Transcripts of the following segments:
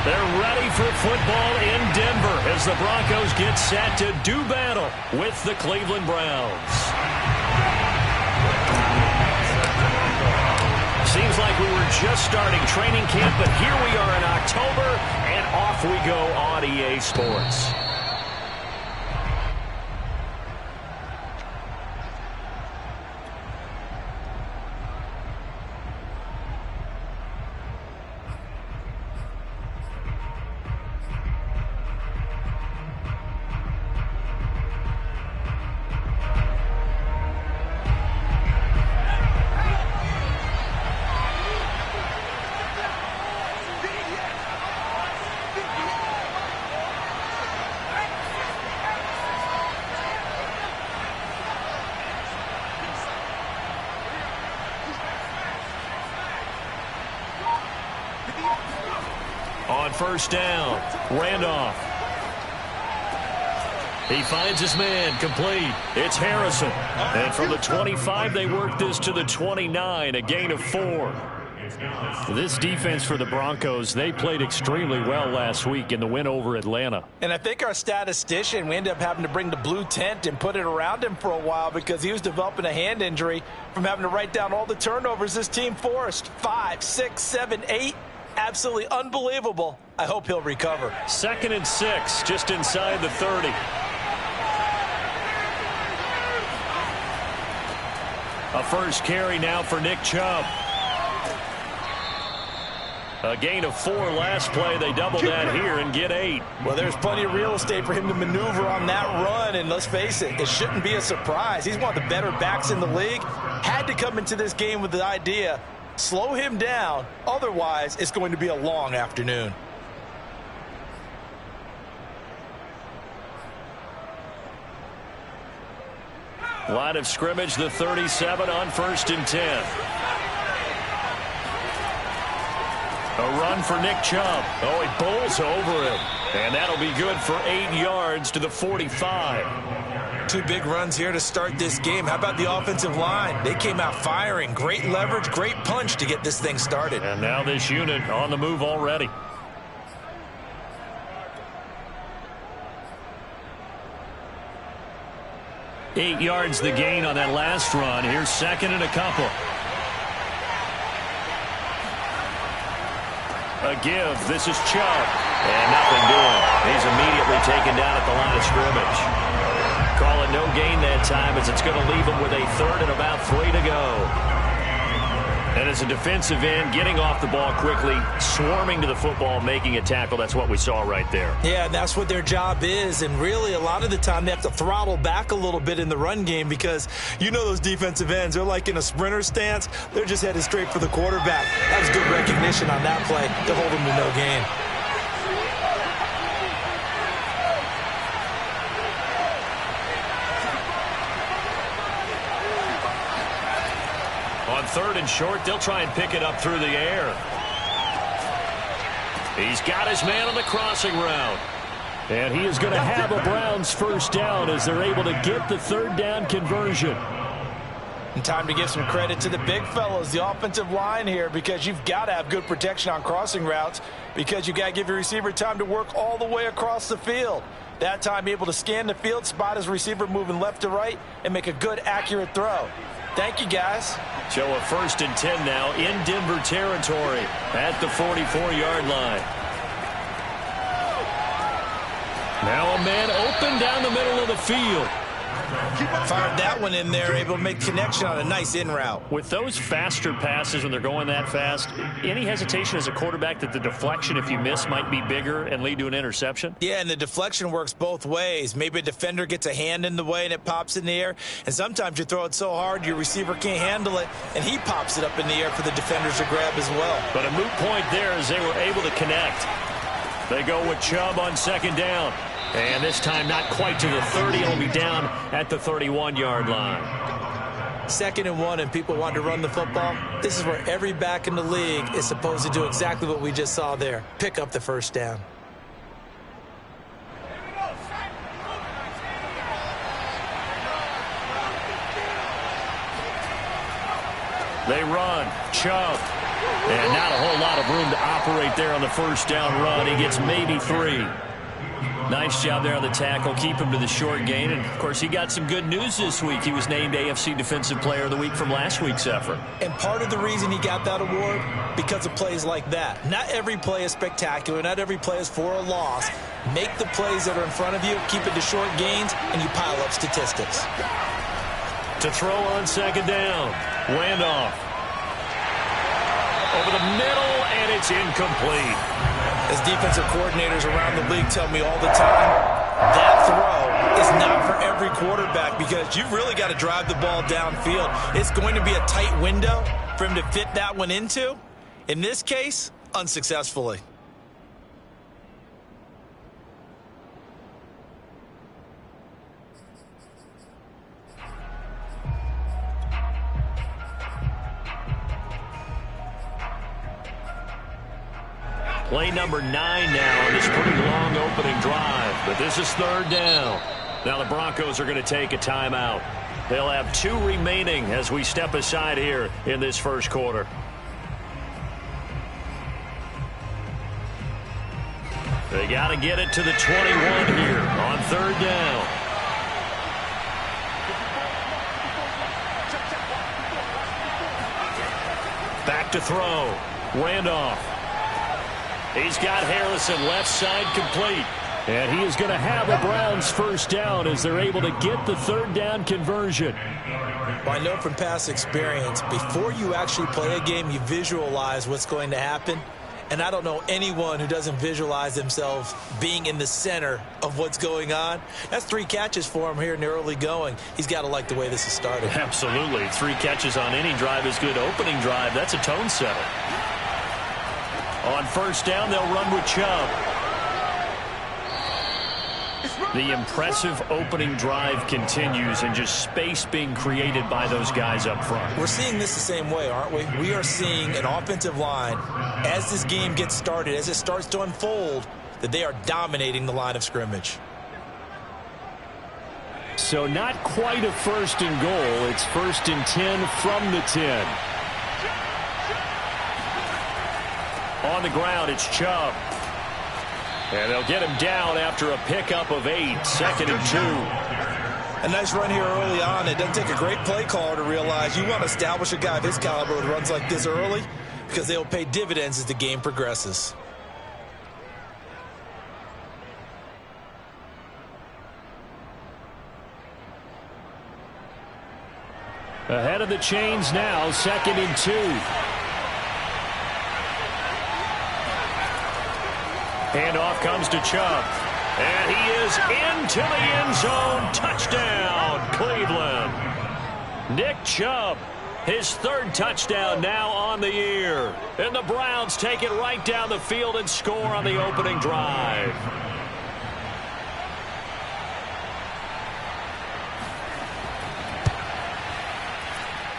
They're ready for football in Denver as the Broncos get set to do battle with the Cleveland Browns. Seems like we were just starting training camp, but here we are in October, and off we go on EA Sports. On first down, Randolph. He finds his man, complete. It's Harrison. And from the 25, they work this to the 29, a gain of 4. This defense for the Broncos, they played extremely well last week in the win over Atlanta. And I think our statistician, we ended up having to bring the blue tent and put it around him for a while because he was developing a hand injury from having to write down all the turnovers this team forced. 5, 6, 7, 8. Absolutely unbelievable. I hope he'll recover. 2nd and 6, just inside the 30. A first carry now for Nick Chubb. A gain of 4 last play. They double that here and get 8. Well, there's plenty of real estate for him to maneuver on that run, and let's face it, it shouldn't be a surprise. He's one of the better backs in the league. Had to come into this game with the idea, slow him down, otherwise it's going to be a long afternoon. Line of scrimmage, the 37 on 1st and 10. A run for Nick Chubb. Oh, he bowls over him. And that'll be good for 8 yards to the 45. 2 big runs here to start this game. How about the offensive line? They came out firing. Great leverage, great punch to get this thing started. And now this unit on the move already. Eight yards the gain on that last run. Here's 2nd and a couple. A give. This is Chubb. And nothing doing. He's immediately taken down at the line of scrimmage. Call it no gain that time as it's going to leave him with a 3rd and about 3 to go. And as a defensive end, getting off the ball quickly, swarming to the football, making a tackle. That's what we saw right there. Yeah, that's what their job is. And really, a lot of the time, they have to throttle back a little bit in the run game because you know those defensive ends, they're like in a sprinter stance. They're just headed straight for the quarterback. That was good recognition on that play to hold them to no gain. On 3rd and short, they'll try and pick it up through the air. He's got his man on the crossing route. And he is going to have a Browns first down as they're able to get the 3rd down conversion. And time to give some credit to the big fellows, the offensive line here, because you've got to have good protection on crossing routes because you've got to give your receiver time to work all the way across the field. That time able to scan the field, spot his receiver moving left to right, and make a good, accurate throw. Thank you, guys. So a 1st and 10 now in Denver territory at the 44-yard line. Now a man open down the middle of the field. Fired that one in there, able to make connection on a nice in route. With those faster passes when they're going that fast, any hesitation as a quarterback that the deflection, if you miss, might be bigger and lead to an interception? Yeah, and the deflection works both ways. Maybe a defender gets a hand in the way and it pops in the air, and sometimes you throw it so hard your receiver can't handle it, and he pops it up in the air for the defenders to grab as well. But a moot point there as they were able to connect. They go with Chubb on 2nd down. And this time not quite to the 30. He'll be down at the 31-yard line. 2nd and 1 and people want to run the football. This is where every back in the league is supposed to do exactly what we just saw there. Pick up the first down. They run. Chubb. And not a whole lot of room to operate there on the first down run. He gets maybe 3. Nice job there on the tackle. Keep him to the short gain. And, of course, he got some good news this week. He was named AFC Defensive Player of the Week from last week's effort. And part of the reason he got that award, because of plays like that. Not every play is spectacular. Not every play is for a loss. Make the plays that are in front of you, keep it to short gains, and you pile up statistics. To throw on second down. Randolph. Over the middle, and it's incomplete. As defensive coordinators around the league tell me all the time, that throw is not for every quarterback because you've really got to drive the ball downfield. It's going to be a tight window for him to fit that one into. In this case, unsuccessfully. Play number 9 now on this pretty long opening drive. But this is third down. Now the Broncos are going to take a timeout. They'll have 2 remaining as we step aside here in this first quarter. They got to get it to the 21 here on third down. Back to throw. Randolph. He's got Harrison left side complete. And he is going to have a Browns first down as they're able to get the third down conversion. Well, I know from past experience, before you actually play a game, you visualize what's going to happen. And I don't know anyone who doesn't visualize themselves being in the center of what's going on. That's 3 catches for him here in the early going. He's got to like the way this has started. Absolutely. 3 catches on any drive is good. Opening drive, that's a tone setter. On first down, they'll run with Chubb. The impressive opening drive continues and just space being created by those guys up front. We're seeing this the same way, aren't we? We are seeing an offensive line, as this game gets started, as it starts to unfold, that they are dominating the line of scrimmage. So not quite a first and goal. It's first and 10 from the 10. On the ground, it's Chubb. And they'll get him down after a pickup of 8, second and 2. A nice run here early on. It doesn't take a great play caller to realize you want to establish a guy of his caliber with runs like this early because they'll pay dividends as the game progresses. Ahead of the chains now, second and 2. Handoff comes to Chubb. And he is into the end zone. Touchdown, Cleveland. Nick Chubb, his 3rd touchdown now on the year. And the Browns take it right down the field and score on the opening drive.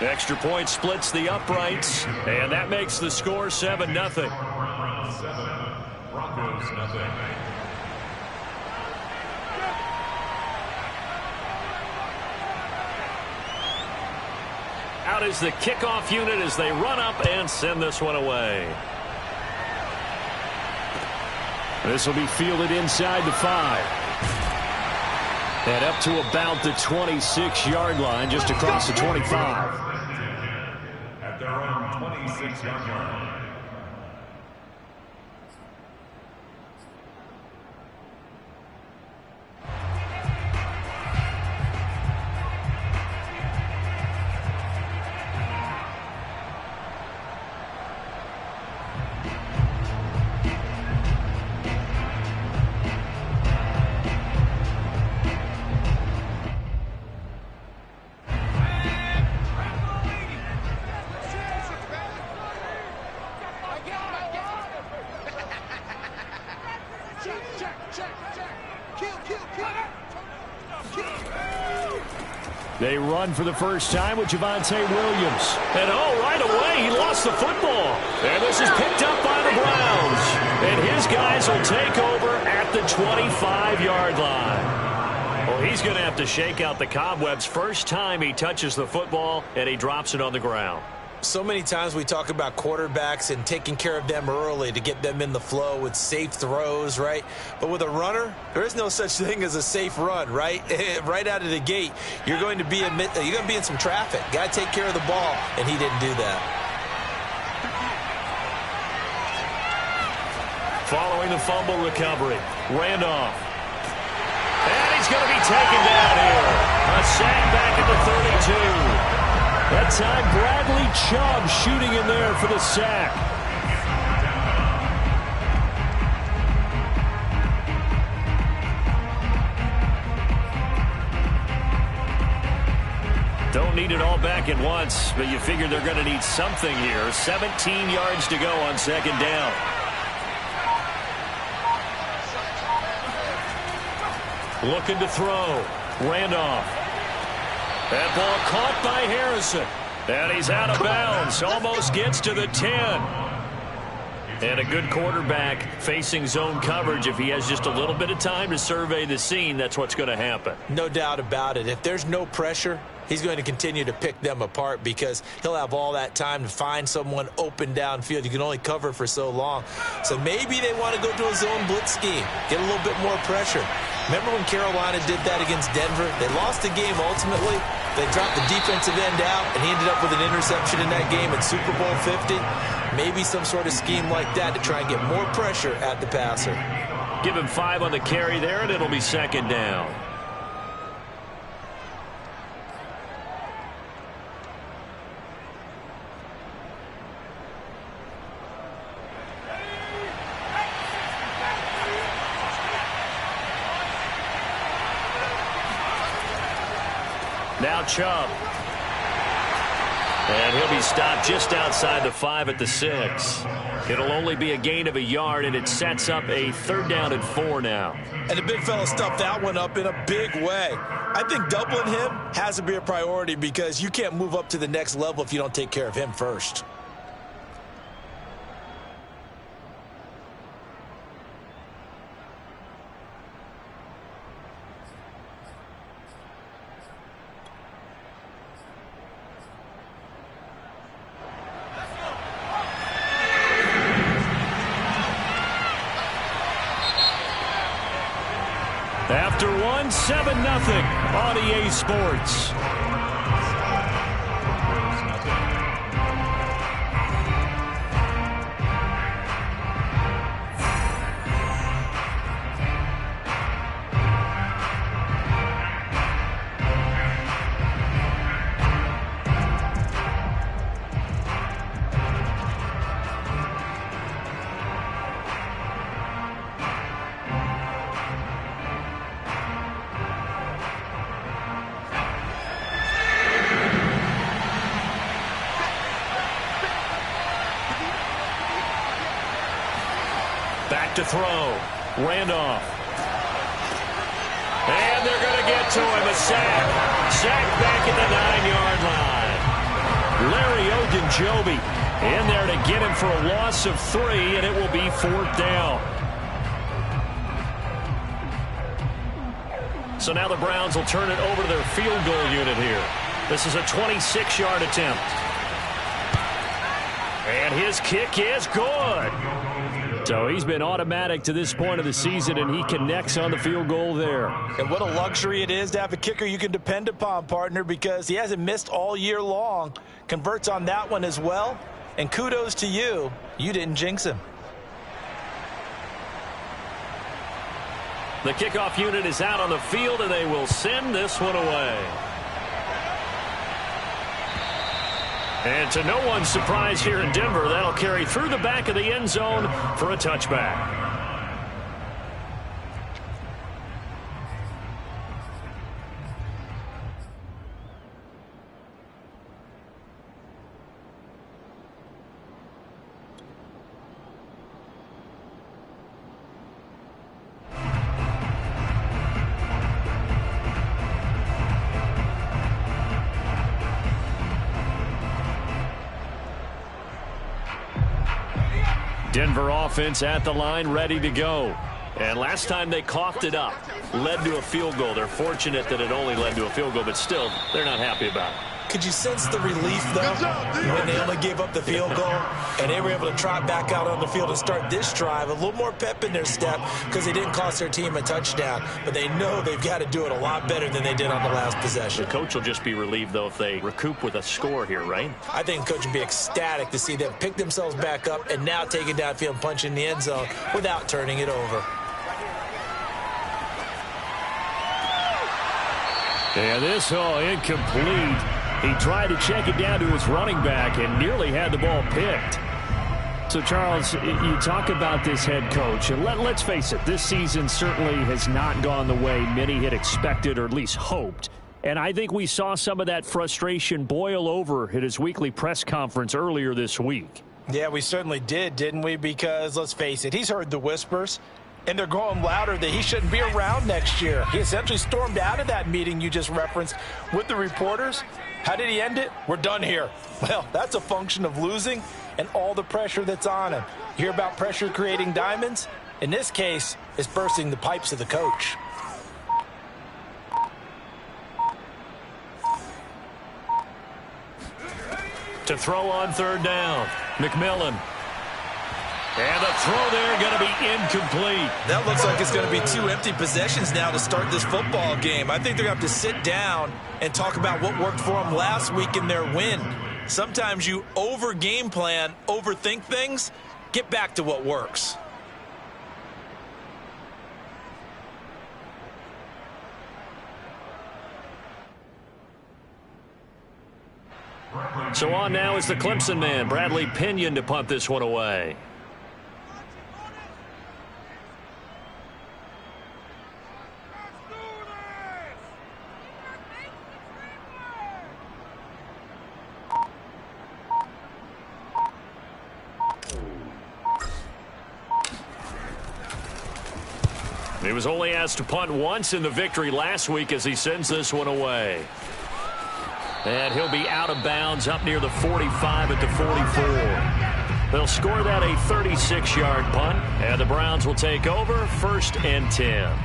Extra point splits the uprights, and that makes the score 7-0. Broncos nothing. Out is the kickoff unit as they run up and send this one away. This will be fielded inside the 5. And up to about the 26-yard line, just across the 25. At their own 26-yard line. They run for the first time with Javonte Williams. And right away, he lost the football. And this is picked up by the Browns. And his guys will take over at the 25-yard line. Well, he's going to have to shake out the cobwebs first time he touches the football, and he drops it on the ground. So many times we talk about quarterbacks and taking care of them early to get them in the flow with safe throws, right? But with a runner, there is no such thing as a safe run, right? Right out of the gate, you're going to be in some traffic. Got to take care of the ball, and he didn't do that. Following the fumble recovery, Randolph. And he's going to be taken down here. A sack back at the 32. That time, Bradley Chubb shooting in there for the sack. Don't need it all back at once, but you figure they're going to need something here. 17 yards to go on second down. Looking to throw. Randolph. That ball caught by Harrison. And he's out of bounds. Almost gets to the 10. And a good quarterback facing zone coverage. If he has just a little bit of time to survey the scene, that's what's going to happen. No doubt about it. If there's no pressure, he's going to continue to pick them apart because he'll have all that time to find someone open downfield. You can only cover for so long. So maybe they want to go to a zone blitz scheme, get a little bit more pressure. Remember when Carolina did that against Denver? They lost the game ultimately. They dropped the defensive end out, and he ended up with an interception in that game at Super Bowl 50. Maybe some sort of scheme like that to try and get more pressure at the passer. Give him 5 on the carry there, and it'll be second down. Now Chubb. And he'll be stopped just outside the 5 at the 6. It'll only be a gain of a yard, and it sets up a 3rd down and 4 now. And the big fella stuffed that one up in a big way. I think doubling him has to be a priority because you can't move up to the next level if you don't take care of him first. After 7-0 on EA Sports. Back to throw. Randolph. And they're going to get to him. A sack. Sack back at the 9-yard line. Larry Ogunjobi in there to get him for a loss of 3, and it will be 4th down. So now the Browns will turn it over to their field goal unit here. This is a 26-yard attempt. And his kick is good. So he's been automatic to this point of the season, and he connects on the field goal there. And what a luxury it is to have a kicker you can depend upon, partner, because he hasn't missed all year long. Converts on that one as well. And kudos to you. You didn't jinx him. The kickoff unit is out on the field, and they will send this one away. And to no one's surprise here in Denver, that'll carry through the back of the end zone for a touchback. Denver offense at the line, ready to go. And last time they coughed it up, led to a field goal. They're fortunate that it only led to a field goal, but still, they're not happy about it. Could you sense the relief, though, when they only gave up the field goal and they were able to trot back out on the field and start this drive? A little more pep in their step because they didn't cost their team a touchdown, but they know they've got to do it a lot better than they did on the last possession. The coach will just be relieved, though, if they recoup with a score here, right? I think the coach would be ecstatic to see them pick themselves back up and now take it downfield and punch in the end zone without turning it over. And this incomplete. He tried to check it down to his running back and nearly had the ball picked. So, Charles, you talk about this head coach, and let's face it, this season certainly has not gone the way many had expected or at least hoped. And I think we saw some of that frustration boil over at his weekly press conference earlier this week. Yeah, we certainly did, didn't we? Because, let's face it, he's heard the whispers, and they're going louder that he shouldn't be around next year. He essentially stormed out of that meeting you just referenced with the reporters. How did he end it? We're done here. Well, that's a function of losing and all the pressure that's on him. You hear about pressure creating diamonds? In this case, it's bursting the pipes of the coach. To throw on third down, McMillan. And the throw there going to be incomplete. That looks like it's going to be 2 empty possessions now to start this football game. I think they're going to have to sit down and talk about what worked for them last week in their win. Sometimes you over-game plan, overthink things. Get back to what works. So on now is the Clemson man, Bradley Pinion, to punt this one away. He was only asked to punt once in the victory last week as he sends this one away. And he'll be out of bounds up near the 45 at the 44. They'll score that a 36-yard punt, and the Browns will take over 1st and 10.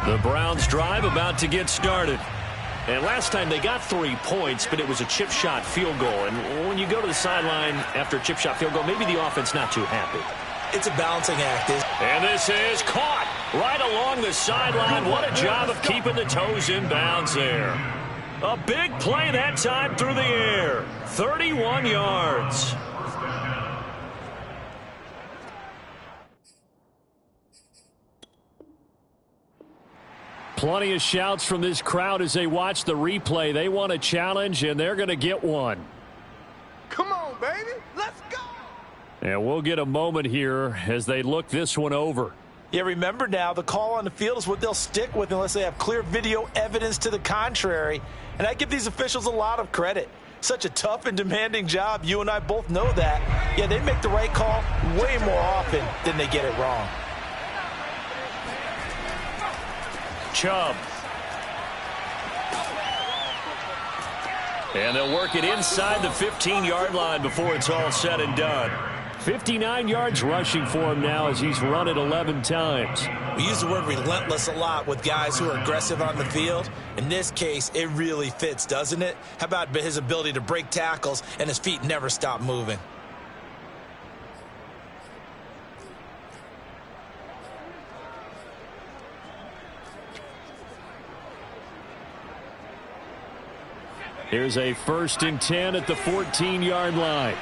The Browns drive about to get started. And last time they got 3 points, but it was a chip shot field goal. And when you go to the sideline after a chip shot field goal, maybe the offense not too happy. It's a balancing act. And this is caught right along the sideline. What a job of keeping the toes in bounds there. A big play that time through the air. 31 yards. Plenty of shouts from this crowd as they watch the replay. They want a challenge, and they're going to get one. Come on, baby. Let's go. And we'll get a moment here as they look this one over. Yeah, remember now, the call on the field is what they'll stick with unless they have clear video evidence to the contrary. And I give these officials a lot of credit. Such a tough and demanding job. You and I both know that. Yeah, they make the right call way more often than they get it wrong. Chubb. And they'll work it inside the 15-yard line before it's all said and done. 59 yards rushing for him now as he's run it 11 times. We use the word relentless a lot with guys who are aggressive on the field. In this case, it really fits, doesn't it? How about his ability to break tackles and his feet never stop moving? Here's a 1st and 10 at the 14-yard line.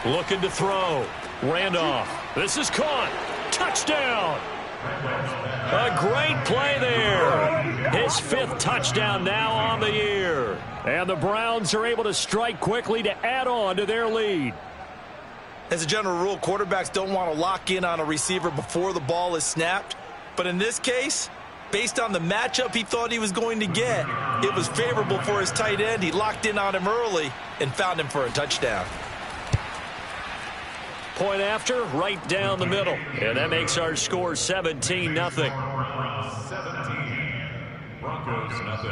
Looking to throw. Randolph. This is caught. Touchdown. A great play there. His 5th touchdown now on the year. And the Browns are able to strike quickly to add on to their lead. As a general rule, quarterbacks don't want to lock in on a receiver before the ball is snapped. But in this case, based on the matchup he thought he was going to get, it was favorable for his tight end. He locked in on him early and found him for a touchdown. Point after, right down the middle. And that makes our score 17-0. Broncos nothing.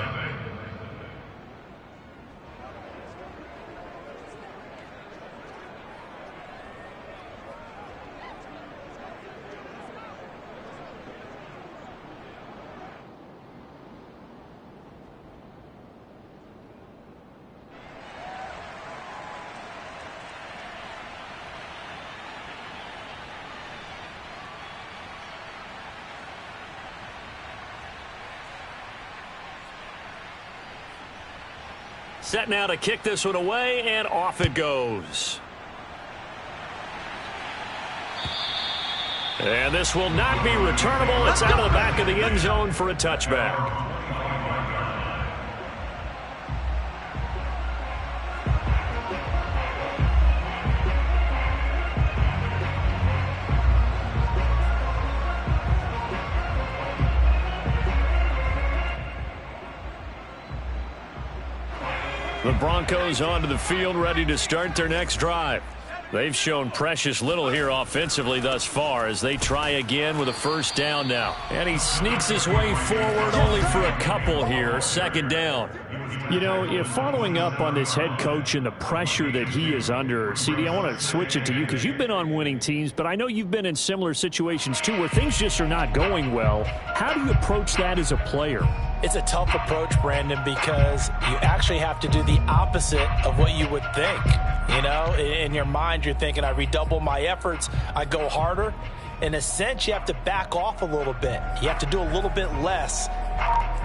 Set now to kick this one away, and off it goes. And this will not be returnable. It's out of the back of the end zone for a touchback. The Broncos onto the field, ready to start their next drive. They've shown precious little here offensively thus far as they try again with a first down now. And he sneaks his way forward only for a couple here. Second down. You know, if following up on this head coach and the pressure that he is under, CD, I want to switch it to you because you've been on winning teams, but I know you've been in similar situations too where things just are not going well. How do you approach that as a player? It's a tough approach, Brandon, because you actually have to do the opposite of what you would think. You know, in your mind, you're thinking, I redouble my efforts, I go harder. In a sense, you have to back off a little bit. You have to do a little bit less.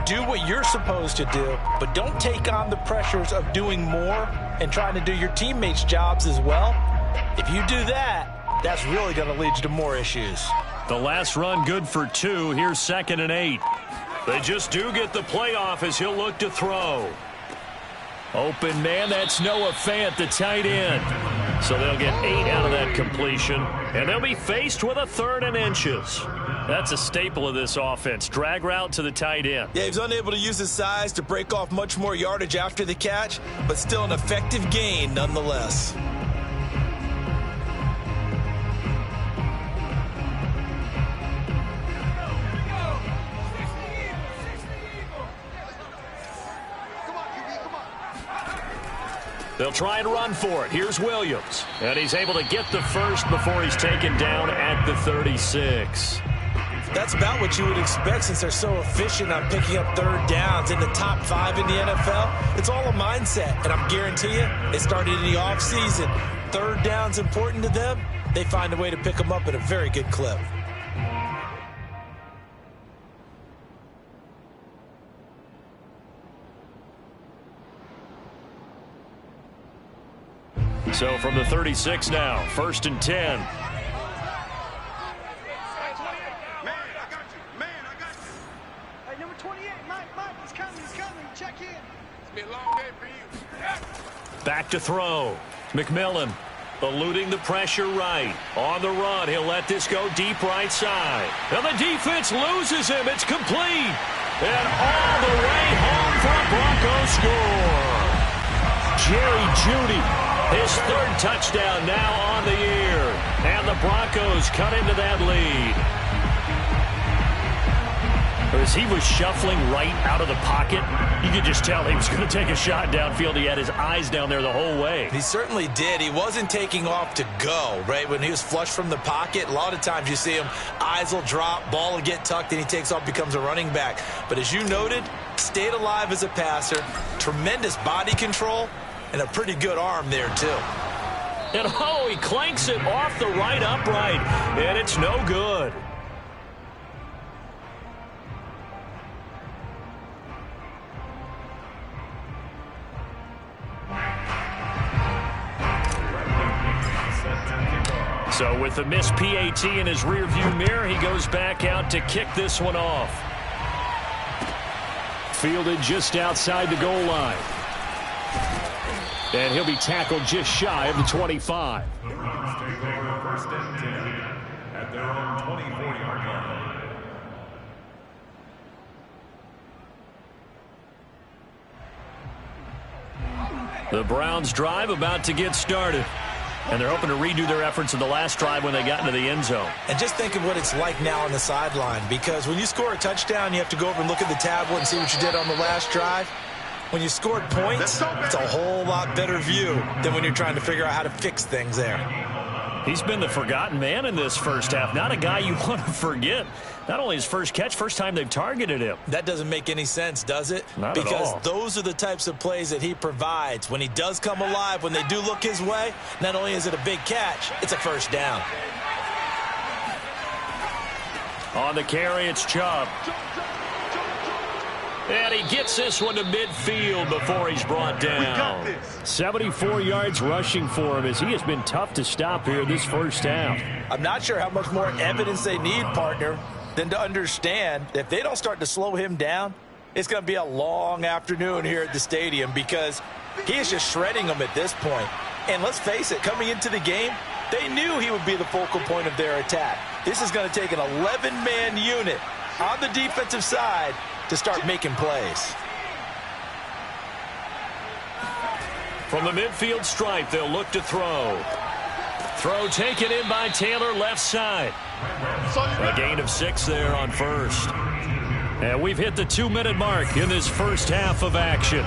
Do what you're supposed to do, but don't take on the pressures of doing more and trying to do your teammates' jobs as well. If you do that, that's really going to lead you to more issues. The last run good for 2. Here's 2nd and 8. They just do get the playoff as he'll look to throw. Open man, that's Noah Fant, the tight end. So they'll get 8 out of that completion, and they'll be faced with a 3rd and inches. That's a staple of this offense. Drag route to the tight end. Yeah, he's unable to use his size to break off much more yardage after the catch, but still an effective gain nonetheless. They'll try and run for it. Here's Williams. And he's able to get the first before he's taken down at the 36. That's about what you would expect since they're so efficient on picking up 3rd downs in the top 5 in the NFL. It's all a mindset, and I guarantee you, it started in the offseason. 3rd down's important to them. They find a way to pick them up at a very good clip. So from the 36 now, 1st and 10. Man, I got you. Hey, number 28, Mike, he's coming. Check in. It's been a long day for you. Back to throw. McMillan eluding the pressure right. On the run, he'll let this go deep right side. And the defense loses him. It's complete. And all the way home for a Broncos score. Jerry Jeudy. His 3rd touchdown now on the year. And the Broncos cut into that lead. As he was shuffling right out of the pocket, you could just tell he was going to take a shot downfield. He had his eyes down there the whole way. He certainly did. He wasn't taking off to go, right? When he was flush from the pocket, a lot of times you see him, eyes will drop, ball will get tucked, and he takes off, becomes a running back. But as you noted, stayed alive as a passer, tremendous body control, and a pretty good arm there, too. And oh, he clanks it off the right upright, and it's no good. So with the missed PAT in his rearview mirror, he goes back out to kick this one off. Fielded just outside the goal line. And he'll be tackled just shy of the 25. The Browns take over 1st and 10 at their own 24-yard line. The Browns drive about to get started. And they're hoping to redo their efforts in the last drive when they got into the end zone. And just think of what it's like now on the sideline, because when you score a touchdown, you have to go over and look at the tablet and see what you did on the last drive. When you scored points, it's a whole lot better view than when you're trying to figure out how to fix things there. He's been the forgotten man in this first half. Not a guy you want to forget. Not only his first catch, first time they've targeted him. That doesn't make any sense, does it? Not at all. Because those are the types of plays that he provides. When he does come alive, when they do look his way, not only is it a big catch, it's a first down. On the carry, it's Chubb. And he gets this one to midfield before he's brought down. 74 yards rushing for him as he has been tough to stop here this first half. I'm not sure how much more evidence they need, partner, than to understand that if they don't start to slow him down, it's going to be a long afternoon here at the stadium, because he is just shredding them at this point. And let's face it, coming into the game, they knew he would be the focal point of their attack. This is going to take an 11-man unit on the defensive side to start making plays. From the midfield stripe, they'll look to throw. Throw taken in by Taylor, left side. A gain of 6 there on first. And we've hit the 2-minute mark in this first half of action.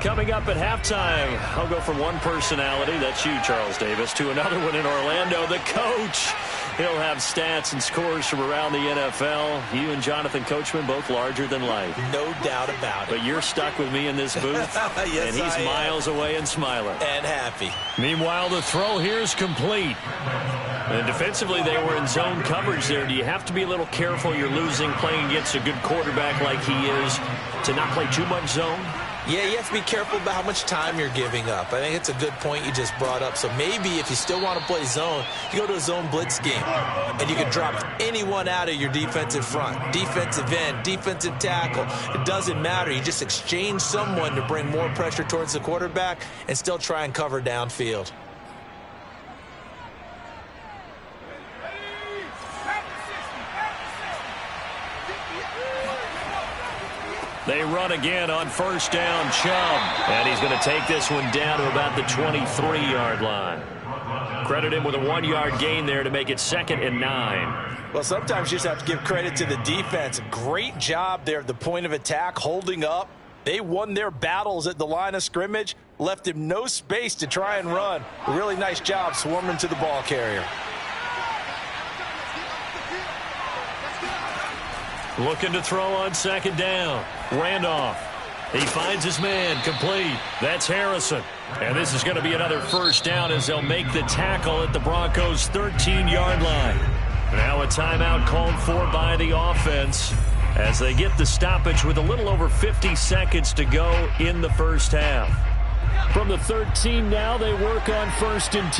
Coming up at halftime, I'll go from one personality, that's you, Charles Davis, to another one in Orlando, the coach. He'll have stats and scores from around the NFL. You and Jonathan Coachman, both larger than life. No doubt about it. But you're stuck with me in this booth, yes, and he's miles away and smiling. And happy. Meanwhile, the throw here is complete. And defensively, they were in zone coverage there. Do you have to be a little careful? You're losing, playing against a good quarterback like he is, to not play too much zone? Yeah, you have to be careful about how much time you're giving up. I think it's a good point you just brought up. So maybe if you still want to play zone, you go to a zone blitz game, and you can drop anyone out of your defensive front, defensive end, defensive tackle. It doesn't matter. You just exchange someone to bring more pressure towards the quarterback and still try and cover downfield. They run again on first down, Chubb. And he's going to take this one down to about the 23-yard line. Credit him with a 1-yard gain there to make it 2nd and 9. Well, sometimes you just have to give credit to the defense. Great job there at the point of attack, holding up. They won their battles at the line of scrimmage, left him no space to try and run. A really nice job swarming to the ball carrier. Looking to throw on 2nd down. Randolph. He finds his man, complete. That's Harrison. And this is going to be another first down as they'll make the tackle at the Broncos' 13-yard line. Now a timeout called for by the offense as they get the stoppage with a little over 50 seconds to go in the first half. From the 13 now, they work on 1st and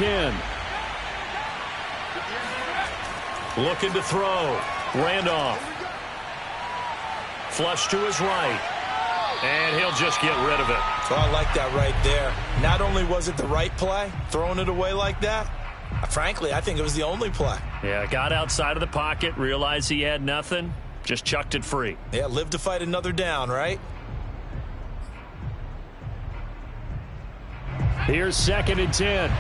10. Looking to throw. Randolph. Flush to his right. And he'll just get rid of it. Oh, I like that right there. Not only was it the right play, throwing it away like that, frankly, I think it was the only play. Yeah, got outside of the pocket, realized he had nothing, just chucked it free. Yeah, live to fight another down, right? Here's 2nd and 10.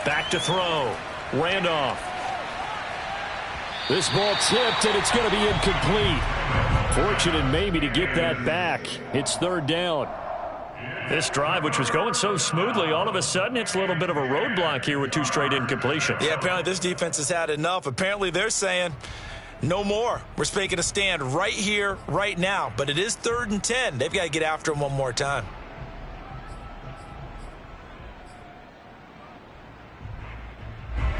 Back to throw. Randolph. This ball tipped, and it's going to be incomplete. Fortunate maybe to get that back. It's 3rd down. This drive, which was going so smoothly, all of a sudden it's a little bit of a roadblock here with 2 straight incompletions. Yeah, apparently this defense has had enough. Apparently they're saying no more. We're making a stand right here, right now. But it is 3rd and 10. They've got to get after him one more time.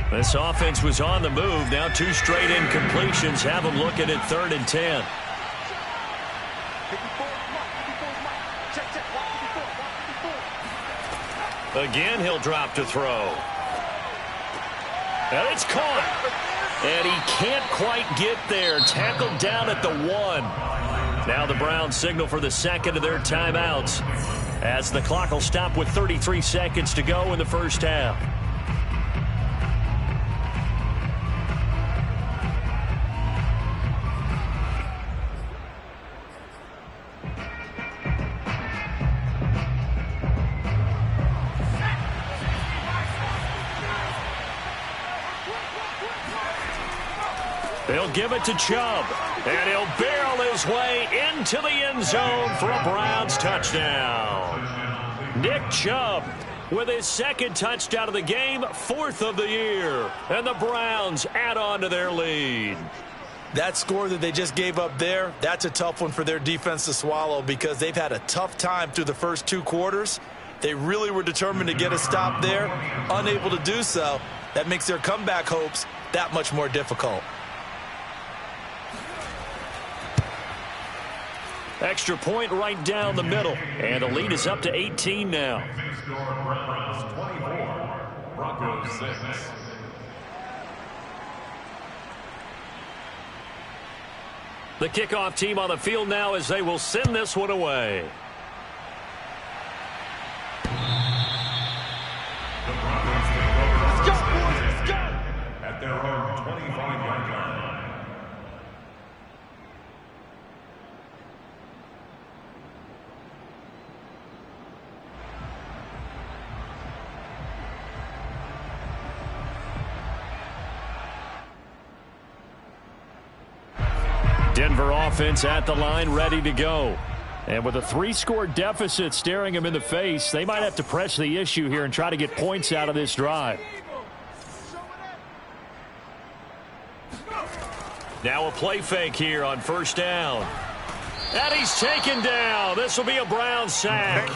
This offense was on the move. Now 2 straight incompletions have them looking at 3rd and 10. Again, he'll drop to throw. And it's caught. And he can't quite get there. Tackled down at the 1. Now the Browns signal for the second of their timeouts, as the clock will stop with 33 seconds to go in the first half. They'll give it to Chubb, and he'll barrel his way into the end zone for a Browns touchdown. Nick Chubb with his second touchdown of the game, 4th of the year, and the Browns add on to their lead. That score that they just gave up there, that's a tough one for their defense to swallow, because they've had a tough time through the first 2 quarters. They really were determined to get a stop there, unable to do so. That makes their comeback hopes that much more difficult. Extra point right down the middle, and the lead is up to 18 now. Browns 24, Broncos 6. The kickoff team on the field now as they will send this one away. The Broncos take over. Let's go, boys. Let's go. At their own 25-yard line. Denver offense at the line, ready to go. And with a 3-score deficit staring them in the face, they might have to press the issue here and try to get points out of this drive. Now a play fake here on first down. And he's taken down. This will be a Brown sack.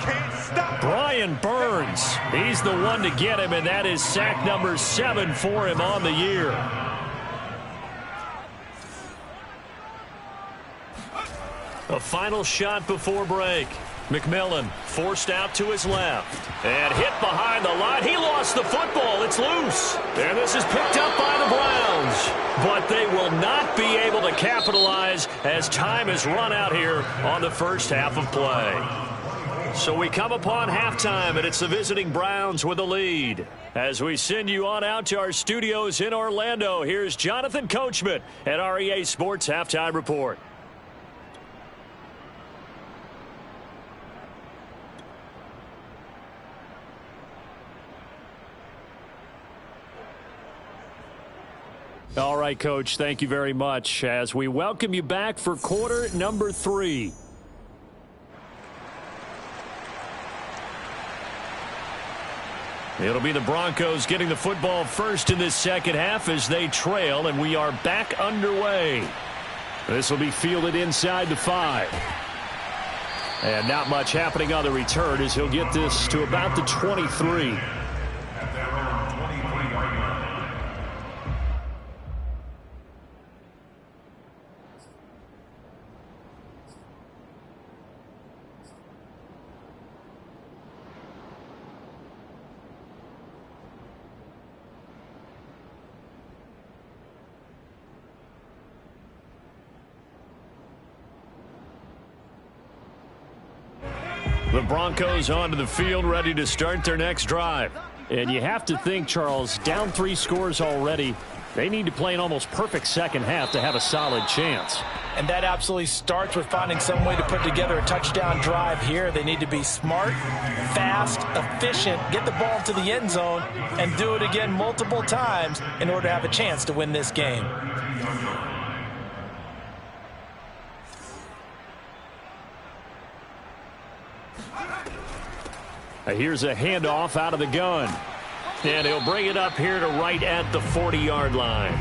Brian Burns, he's the one to get him, and that is sack number 7 for him on the year. A final shot before break. McMillan forced out to his left and hit behind the line. He lost the football. It's loose. And this is picked up by the Browns. But they will not be able to capitalize as time has run out here on the first half of play. So we come upon halftime, and it's the visiting Browns with a lead. As we send you on out to our studios in Orlando, here's Jonathan Coachman at REA Sports Halftime Report. All right, Coach, thank you very much as we welcome you back for quarter number 3. It'll be the Broncos getting the football first in this second half as they trail, and we are back underway. This will be fielded inside the 5. And not much happening on the return as he'll get this to about the 23. At their own 23-yard line. The Broncos onto the field, ready to start their next drive. And you have to think, Charles, down 3 scores already. They need to play an almost perfect second half to have a solid chance. And that absolutely starts with finding some way to put together a touchdown drive here. They need to be smart, fast, efficient, get the ball to the end zone, and do it again multiple times in order to have a chance to win this game. Here's a handoff out of the gun. And he'll bring it up here to right at the 40-yard line.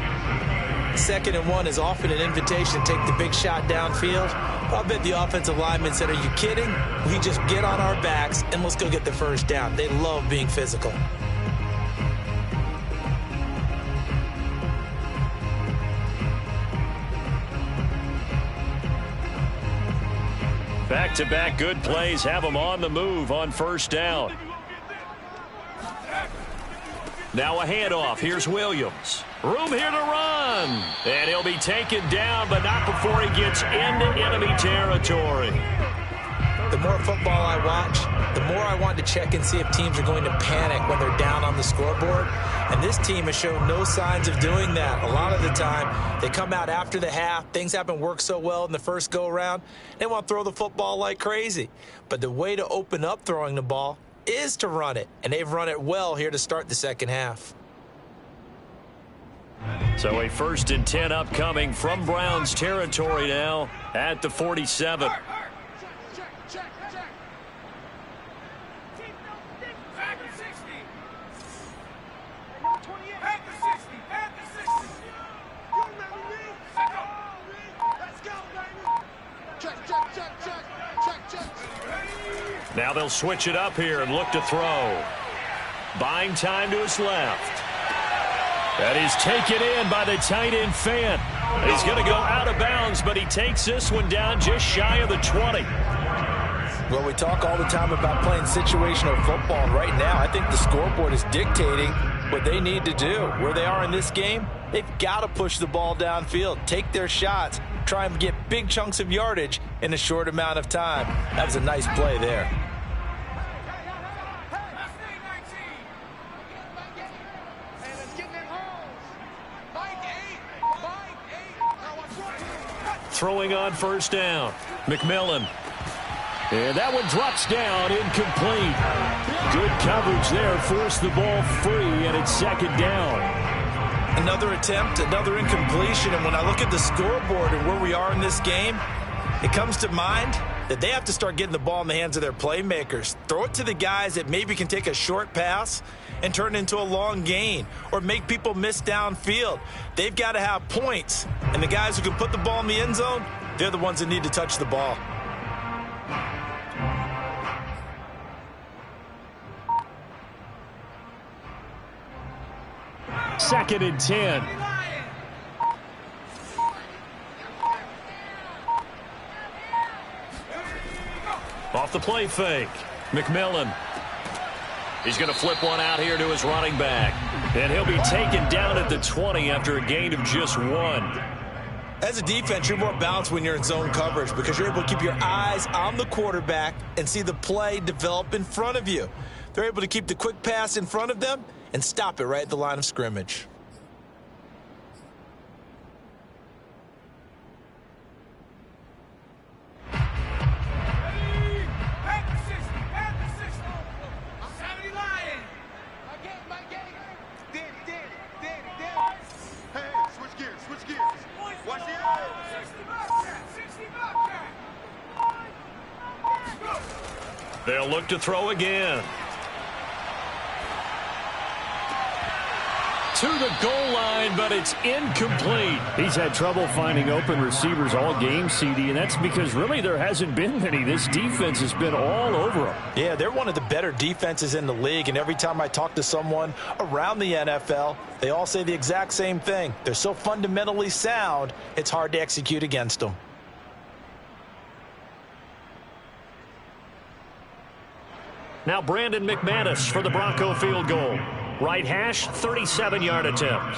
2nd and 1 is often an invitation to take the big shot downfield. I'll bet the offensive lineman said, "Are you kidding? We just get on our backs and let's go get the first down." They love being physical. Back-to-back good plays have them on the move on first down. Now a handoff. Here's Williams. Room here to run. And he'll be taken down, but not before he gets into enemy territory. The more football I watch, the more I want to check and see if teams are going to panic when they're down on the scoreboard. And this team has shown no signs of doing that. A lot of the time, they come out after the half. Things haven't worked so well in the first go-around. They want to throw the football like crazy. But the way to open up throwing the ball is to run it. And they've run it well here to start the second half. So a 1st and 10 upcoming from Browns territory now at the 47. Now they'll switch it up here and look to throw. Buying time to his left. That is taken in by the tight end Fant. He's going to go out of bounds, but he takes this one down just shy of the 20. Well, we talk all the time about playing situational football, and right now I think the scoreboard is dictating what they need to do. Where they are in this game, they've got to push the ball downfield, take their shots, try and get big chunks of yardage in a short amount of time. That was a nice play there. Throwing on 1st down. McMillan. And that one drops down, incomplete. Good coverage there, forced the ball free, and it's 2nd down. Another attempt, another incompletion, and when I look at the scoreboard and where we are in this game, it comes to mind that they have to start getting the ball in the hands of their playmakers. Throw it to the guys that maybe can take a short pass and turn it into a long gain or make people miss downfield. They've got to have points, and the guys who can put the ball in the end zone, they're the ones that need to touch the ball. Second and 10. Off the play fake. McMillan. He's going to flip one out here to his running back. And he'll be taken down at the 20 after a gain of just 1. As a defense, you're more balanced when you're in zone coverage because you're able to keep your eyes on the quarterback and see the play develop in front of you. They're able to keep the quick pass in front of them and stop it right at the line of scrimmage. They'll look to throw again. To the goal line, but it's incomplete. He's had trouble finding open receivers all game, CD, and that's because really there hasn't been many. This defense has been all over them. Yeah, they're one of the better defenses in the league, and every time I talk to someone around the NFL, they all say the exact same thing. They're so fundamentally sound, it's hard to execute against them. Now Brandon McManus for the Bronco field goal. Right hash, 37-yard attempt.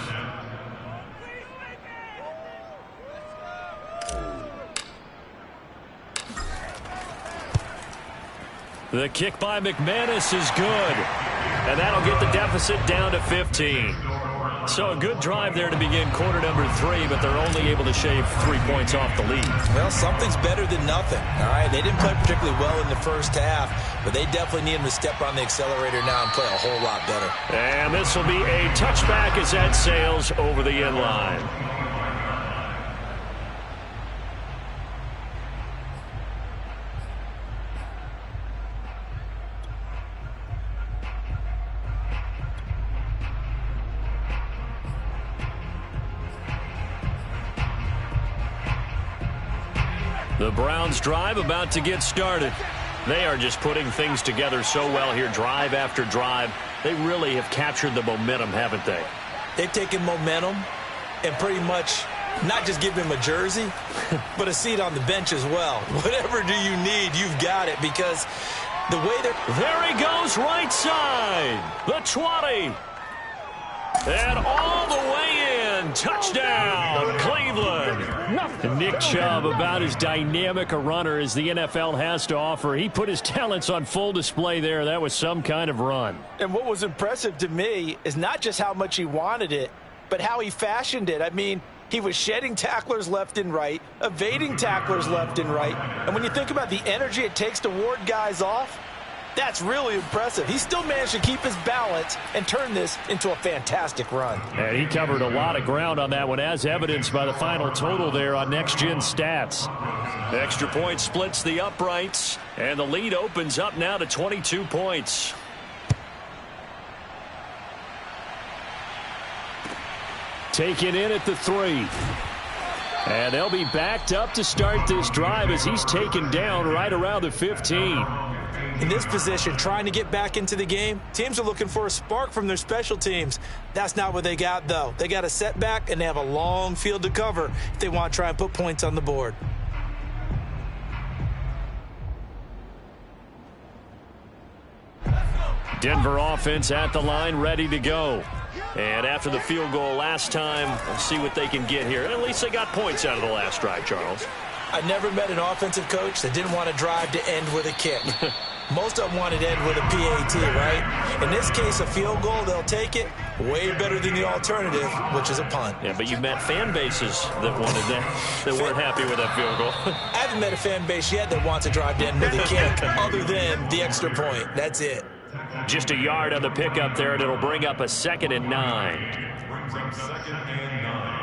The kick by McManus is good. And that'll get the deficit down to 15. So a good drive there to begin quarter number 3, but they're only able to shave 3 points off the lead. Well, something's better than nothing. All right, they didn't play particularly well in the first half, but they definitely need them to step on the accelerator now and play a whole lot better. And this will be a touchback as that sails over the end line. The Browns drive about to get started. They are just putting things together so well here, drive after drive. They really have captured the momentum, haven't they? They've taken momentum and pretty much not just give him a jersey, but a seat on the bench as well. Whatever do you need, you've got it, because the way they're... There he goes, right side. The 20. And all the way in. Touchdown, Cleveland. And Nick Chubb, about as dynamic a runner as the NFL has to offer. He put his talents on full display there. That was some kind of run. And what was impressive to me is not just how much he wanted it, but how he fashioned it. I mean, he was shedding tacklers left and right, evading tacklers left and right. And when you think about the energy it takes to ward guys off, that's really impressive. He still managed to keep his balance and turn this into a fantastic run. And he covered a lot of ground on that one, as evidenced by the final total there on Next Gen Stats. The extra point splits the uprights, and the lead opens up now to 22 points. Taken in at the 3. And they'll be backed up to start this drive as he's taken down right around the 15. In this position, trying to get back into the game, teams are looking for a spark from their special teams. That's not what they got, though. They got a setback, and they have a long field to cover if they want to try and put points on the board. Denver offense at the line, ready to go. And after the field goal last time, we'll see what they can get here. And at least they got points out of the last drive, Charles. I never met an offensive coach that didn't want to drive to end with a kick. Most of them wanted to end with a PAT, right? In this case, a field goal, they'll take it. Way better than the alternative, which is a punt. Yeah, but you've met fan bases that wanted that, that weren't happy with that field goal. I haven't met a fan base yet that wants to drive to end with a kick, other than the extra point. That's it. Just a yard on the pickup there, and it'll bring up a 2nd and 9. Brings up 2nd and 9.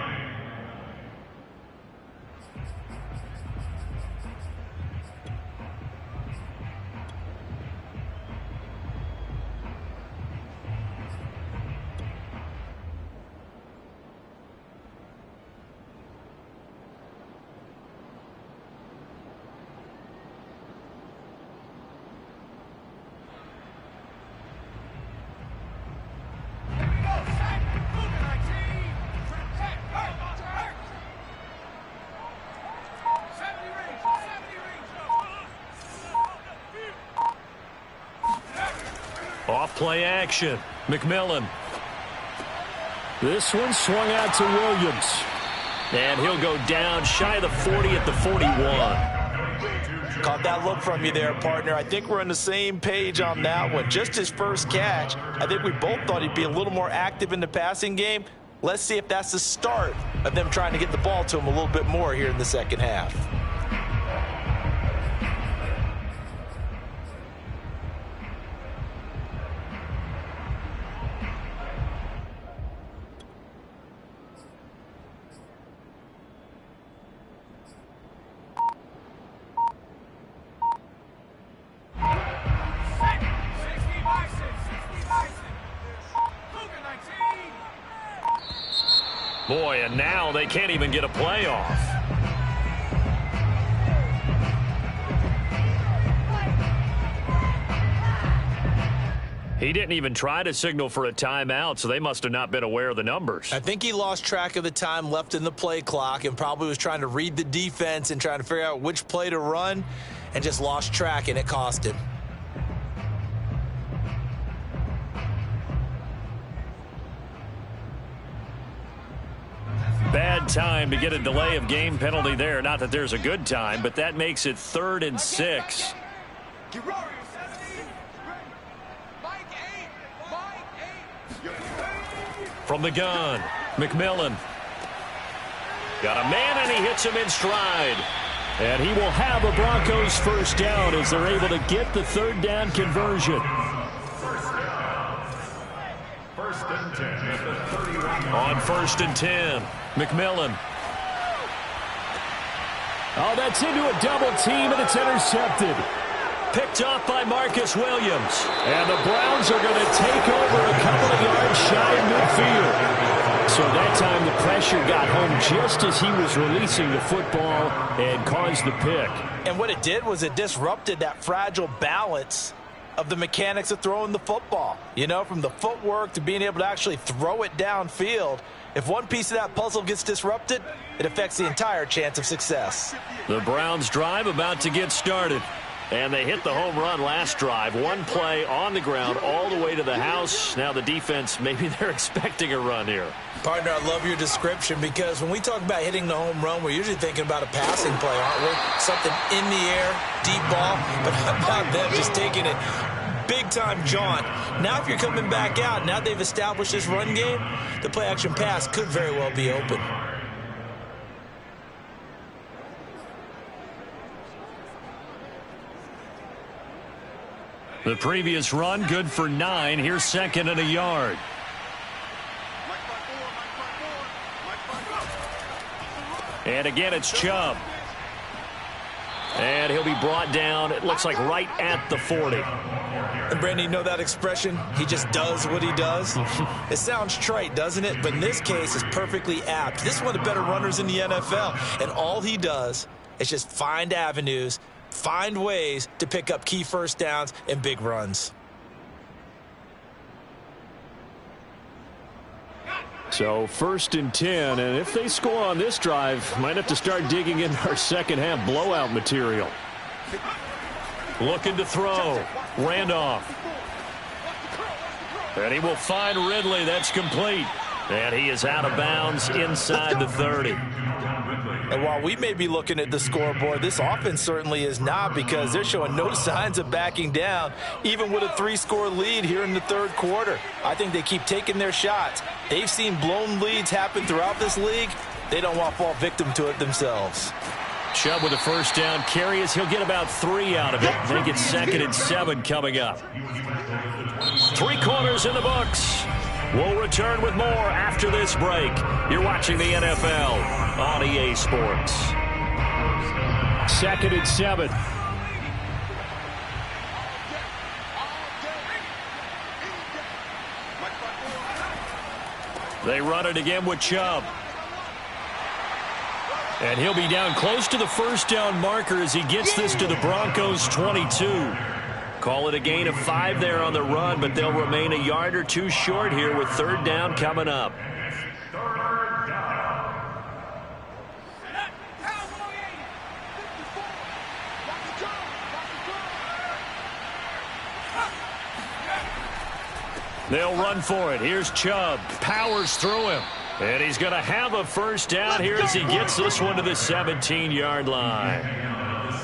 Off play action. McMillan. This one swung out to Williams. And he'll go down shy of the 40 at the 41. Caught that look from you there, partner. I think we're on the same page on that one. Just his first catch, I think we both thought he'd be a little more active in the passing game. Let's see if that's the start of them trying to get the ball to him a little bit more here in the second half. Boy, and now they can't even get a play off. He didn't even try to signal for a timeout, so they must have not been aware of the numbers. I think he lost track of the time left in the play clock and probably was trying to read the defense and trying to figure out which play to run and just lost track, and it cost him. Bad time to get a delay of game penalty there. Not that there's a good time, but that makes it 3rd and 6. From the gun, McMillan. Got a man, and he hits him in stride. And he will have a Broncos first down as they're able to get the 3rd down conversion. First and 10 at the 31. On 1st and 10, McMillan. Oh, that's into a double team, and it's intercepted. Picked off by Marcus Williams. And the Browns are going to take over a couple of yards shy of midfield. So that time the pressure got home just as he was releasing the football and caused the pick. And what it did was it disrupted that fragile balance of the mechanics of throwing the football. You know, from the footwork to being able to actually throw it downfield. If one piece of that puzzle gets disrupted, it affects the entire chance of success. The Browns drive about to get started. And they hit the home run last drive. One play on the ground all the way to the house. Now the defense, maybe they're expecting a run here. Partner, I love your description because when we talk about hitting the home run, we're usually thinking about a passing play, aren't we? Something in the air, deep ball. But how about them just taking it big-time jaunt? Now if you're coming back out, now they've established this run game, the play-action pass could very well be open. The previous run, good for 9. Here's second and a yard. And again, it's Chubb. And he'll be brought down, it looks like right at the 40. And Brandon, you know that expression? He just does what he does. It sounds trite, doesn't it? But in this case, it's perfectly apt. This is one of the better runners in the NFL. And all he does is just find avenues, find ways to pick up key first downs and big runs. So 1st and 10, and if they score on this drive, might have to start digging in our second half blowout material. Looking to throw. Randolph. And he will find Ridley. That's complete. And he is out of bounds inside the 30. And while we may be looking at the scoreboard, this offense certainly is not, because they're showing no signs of backing down, even with a 3-score lead here in the third quarter. I think they keep taking their shots. They've seen blown leads happen throughout this league. They don't want to fall victim to it themselves. Chubb with a first down carry as he'll get about 3 out of it. Make it 2nd and 7 coming up. 3 quarters in the books. We'll return with more after this break. You're watching the NFL on EA Sports. 2nd and 7. They run it again with Chubb. And he'll be down close to the first down marker as he gets this to the Broncos' 22. Call it a gain of 5 there on the run, but they'll remain a yard or 2 short here with 3rd down coming up. They'll run for it. Here's Chubb. Powers through him. And he's going to have a first down here as he gets this one to the 17-yard line.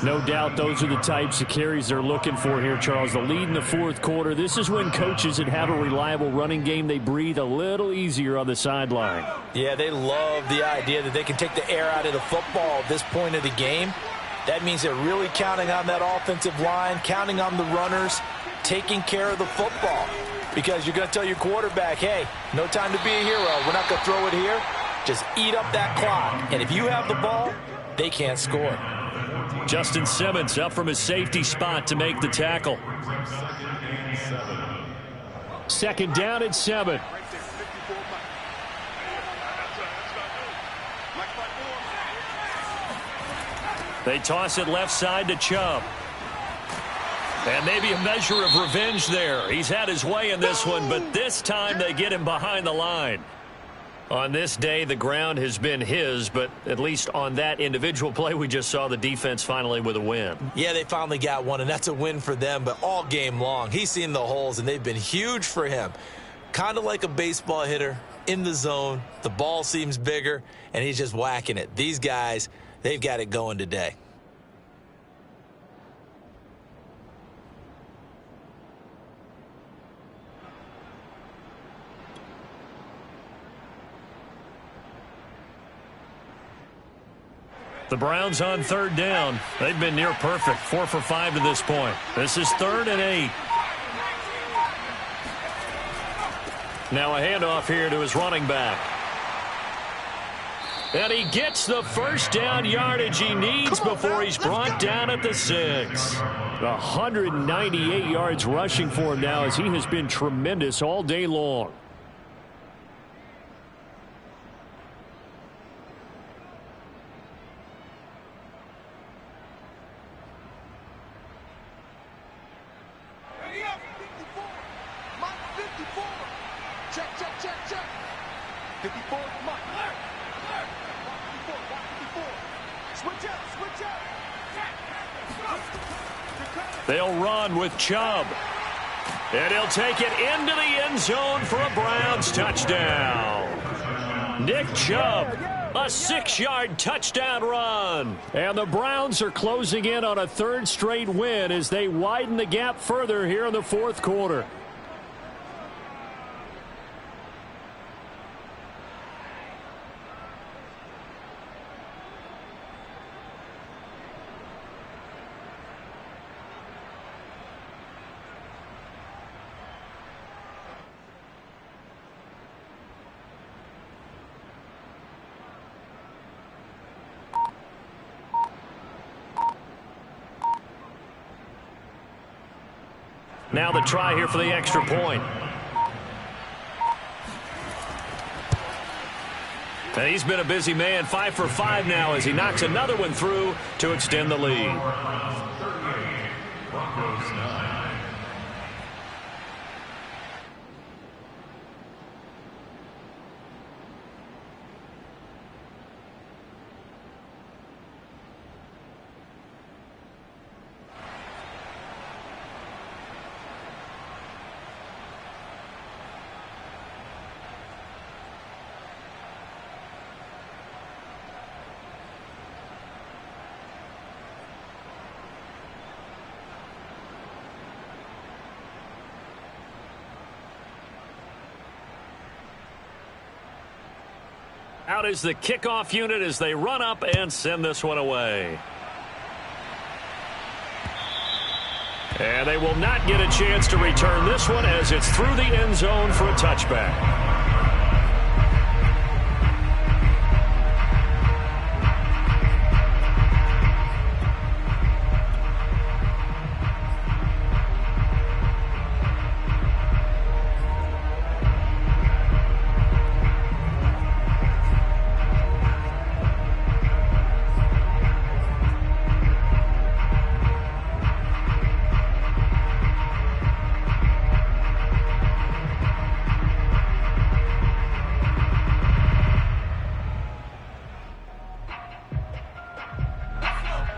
No doubt those are the types of carries they're looking for here, Charles. The lead in the 4th quarter. This is when coaches that have a reliable running game, they breathe a little easier on the sideline. Yeah, they love the idea that they can take the air out of the football at this point of the game. That means they're really counting on that offensive line, counting on the runners, taking care of the football. Because you're going to tell your quarterback, hey, no time to be a hero. We're not going to throw it here. Just eat up that clock. And if you have the ball, they can't score. Justin Simmons up from his safety spot to make the tackle. 2nd down and 7. They toss it left side to Chubb. And maybe a measure of revenge there. He's had his way in this one, but this time they get him behind the line. On this day, the ground has been his, but at least on that individual play, we just saw the defense finally with a win. Yeah, they finally got one, and that's a win for them, but all game long, he's seen the holes, and they've been huge for him. Kind of like a baseball hitter in the zone. The ball seems bigger, and he's just whacking it. These guys, they've got it going today. The Browns on 3rd down. They've been near perfect, 4 for 5 to this point. This is 3rd and 8. Now a handoff here to his running back. And he gets the first down yardage he needs before he's brought down at the 6. 198 yards rushing for him now as he has been tremendous all day long. They'll run with Chubb. And he'll take it into the end zone for a Browns touchdown. Nick Chubb, a 6-yard touchdown run. And the Browns are closing in on a third straight win as they widen the gap further here in the fourth quarter. Now the try here for the extra point. And he's been a busy man, 5 for 5 now as he knocks another one through to extend the lead. Broncos 9. Out is the kickoff unit as they run up and send this one away. And they will not get a chance to return this one as it's through the end zone for a touchback.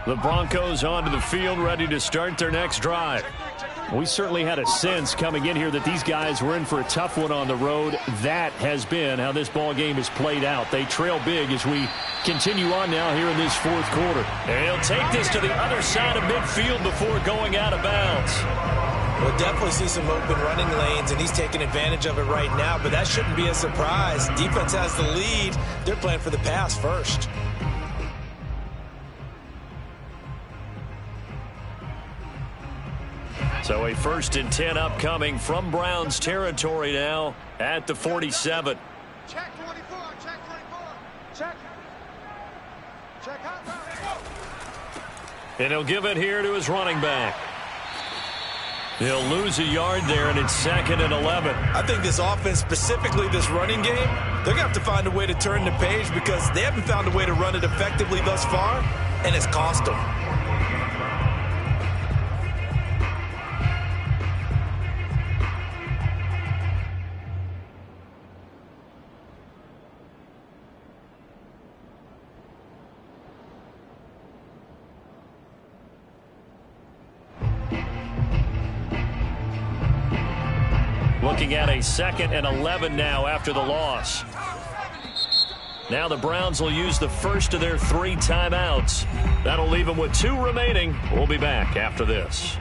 The Broncos onto the field, ready to start their next drive. We certainly had a sense coming in here that these guys were in for a tough one on the road. That has been how this ball game has played out. They trail big as we continue on now here in this fourth quarter. And he'll take this to the other side of midfield before going out of bounds. We'll definitely see some open running lanes, and he's taking advantage of it right now, but that shouldn't be a surprise. Defense has the lead. They're playing for the pass first. So a 1st and 10 upcoming from Browns territory now at the 47. Check 24, check 24. Check. Check out. And he'll give it here to his running back. He'll lose a yard there, and it's 2nd and 11. I think this offense, specifically this running game, they're going to have to find a way to turn the page because they haven't found a way to run it effectively thus far, and it's cost them. Looking at a 2nd and 11 now after the loss. Now the Browns will use the first of their 3 timeouts. That'll leave them with 2 remaining. We'll be back after this.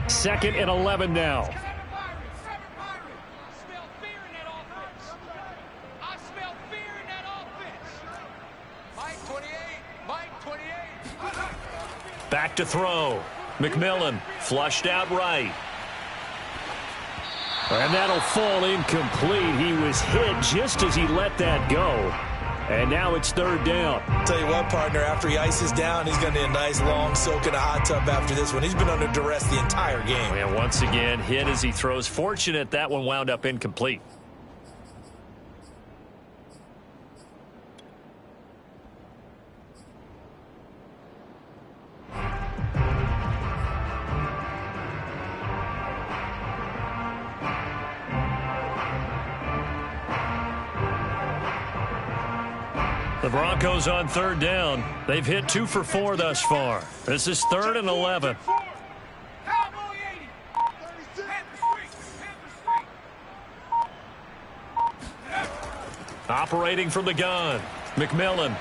Second and 11 now. Back to throw. McMillan flushed out right. And that'll fall incomplete. He was hit just as he let that go. And now it's 3rd down. Tell you what, partner, after he ices down, he's going to need a nice long soak in a hot tub after this one. He's been under duress the entire game. And once again, hit as he throws. Fortunate that one wound up incomplete. The Broncos on third down. They've hit 2 for 4 thus far. This is 3rd and 11. Operating from the gun, McMillan.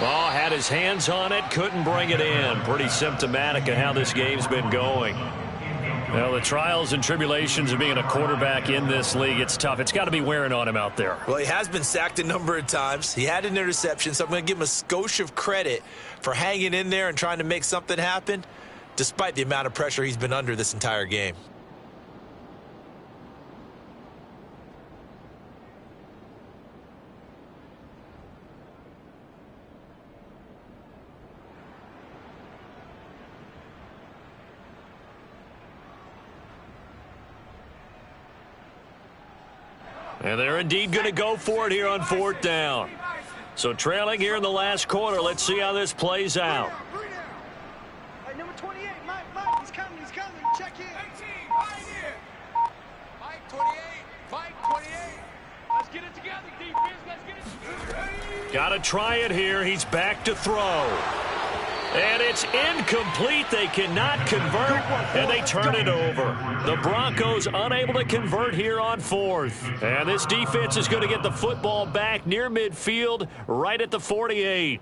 Oh, had his hands on it, couldn't bring it in. Pretty symptomatic of how this game's been going. Well, the trials and tribulations of being a quarterback in this league, it's tough. It's got to be wearing on him out there. Well, he has been sacked a number of times. He had an interception, so I'm going to give him a skosh of credit for hanging in there and trying to make something happen, despite the amount of pressure he's been under this entire game. And they're indeed going to go for it here on 4th down. So trailing here in the last quarter. Let's see how this plays out. Hey, number 28, Mike, he's coming, check in. 18, right here. Mike 28, Mike 28. Let's get it together, defense, let's get it. Got to try it here. He's back to throw. And it's incomplete. They cannot convert, and they turn it over. The Broncos unable to convert here on 4th. And this defense is going to get the football back near midfield, right at the 48.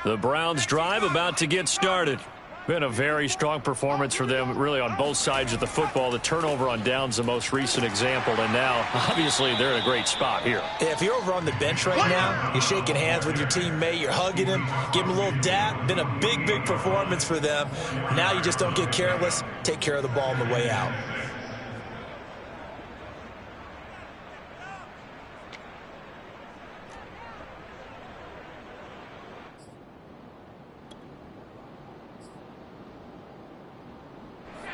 The Browns drive about to get started. Been a very strong performance for them, really, on both sides of the football. The turnover on downs, the most recent example, and now, obviously, they're in a great spot here. Yeah, if you're over on the bench right now, you're shaking hands with your teammate, you're hugging him, give him a little dap. Been a big, big performance for them. Now you just don't get careless. Take care of the ball on the way out.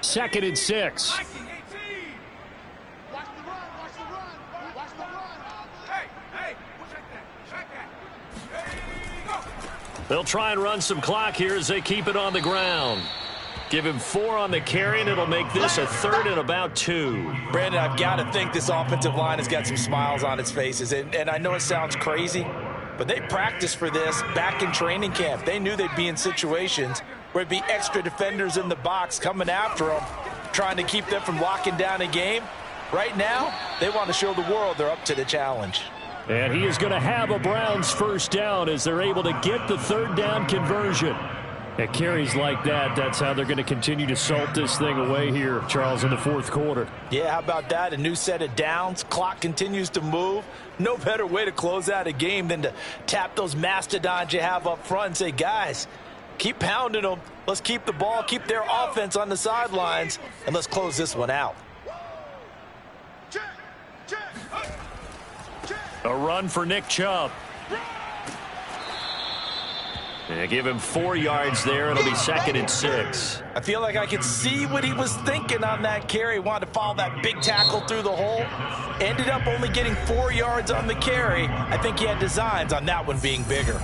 Second and 6. Watch the run, watch the run, watch the run. Hey, check that. They'll try and run some clock here as they keep it on the ground. Give him 4 on the carry, and it'll make this a 3rd and about 2. Brandon, I've got to think this offensive line has got some smiles on its faces. And I know it sounds crazy, but they practiced for this back in training camp. They knew they'd be in situations where it'd be extra defenders in the box coming after them, trying to keep them from locking down a game. Right now, they want to show the world they're up to the challenge. And he is going to have a Browns first down as they're able to get the 3rd down conversion. At carries like that, that's how they're going to continue to salt this thing away here, Charles, in the 4th quarter. Yeah, how about that? A new set of downs. Clock continues to move. No better way to close out a game than to tap those mastodons you have up front and say, guys, keep pounding them. Let's keep the ball, keep their offense on the sidelines, and let's close this one out. A run for Nick Chubb. And give him 4 yards there. It'll be 2nd and 6. I feel like I could see what he was thinking on that carry. Wanted to follow that big tackle through the hole. Ended up only getting 4 yards on the carry. I think he had designs on that one being bigger.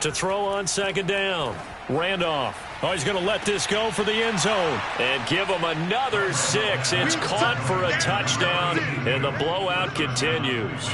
To throw on 2nd down. Randolph. Oh, he's going to let this go for the end zone. And give him another 6. It's caught for a touchdown, and the blowout continues.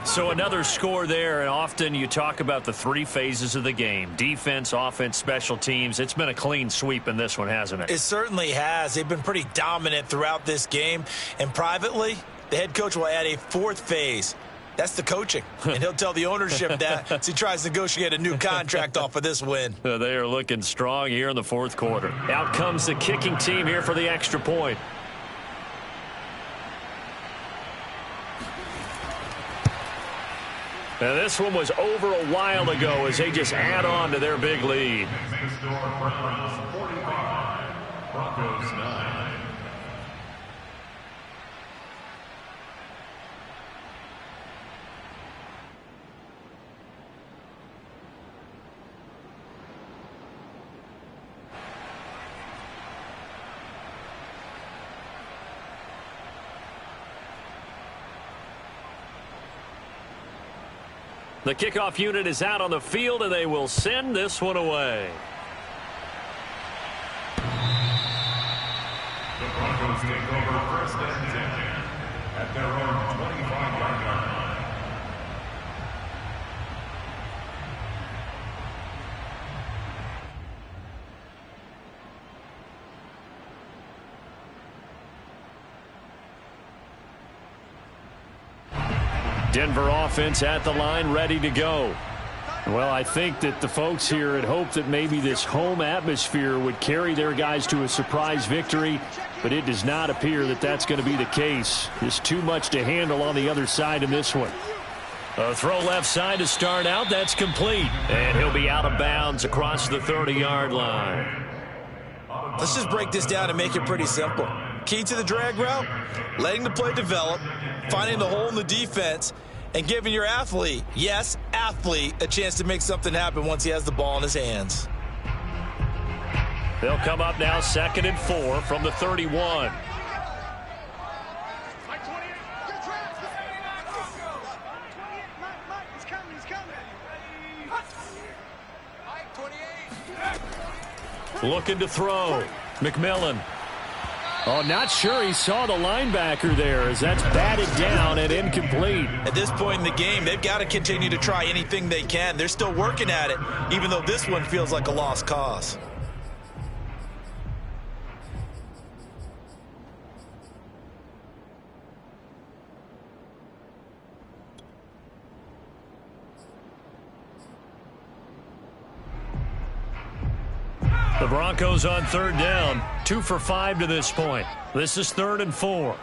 So another score there, and often you talk about the 3 phases of the game. Defense, offense, special teams. It's been a clean sweep in this one, hasn't it? It certainly has. They've been pretty dominant throughout this game. And privately, the head coach will add a 4th phase. That's the coaching, and he'll tell the ownership that as he tries to negotiate a new contract off of this win. They are looking strong here in the 4th quarter. Out comes the kicking team here for the extra point. Now this one was over a while ago as they just add on to their big lead. Broncos 9. The kickoff unit is out on the field, and they will send this one away. The Broncos take over 1st and 10 at their own 25-yard line. Denver offense at the line, ready to go. Well, I think that the folks here had hoped that maybe this home atmosphere would carry their guys to a surprise victory, but it does not appear that that's going to be the case. There's too much to handle on the other side in this one. A throw left side to start out. That's complete. And he'll be out of bounds across the 30-yard line. Let's just break this down and make it pretty simple. Key to the drag route, letting the play develop, finding the hole in the defense, and giving your athlete, yes, athlete, a chance to make something happen once he has the ball in his hands. They'll come up now 2nd and 4 from the 31. Looking to throw. McMillan. Oh, not sure he saw the linebacker there as that's batted down and incomplete. At this point in the game, they've got to continue to try anything they can. They're still working at it, even though this one feels like a lost cause. The Broncos on 3rd down. 2 for 5 to this point. This is 3rd and 4.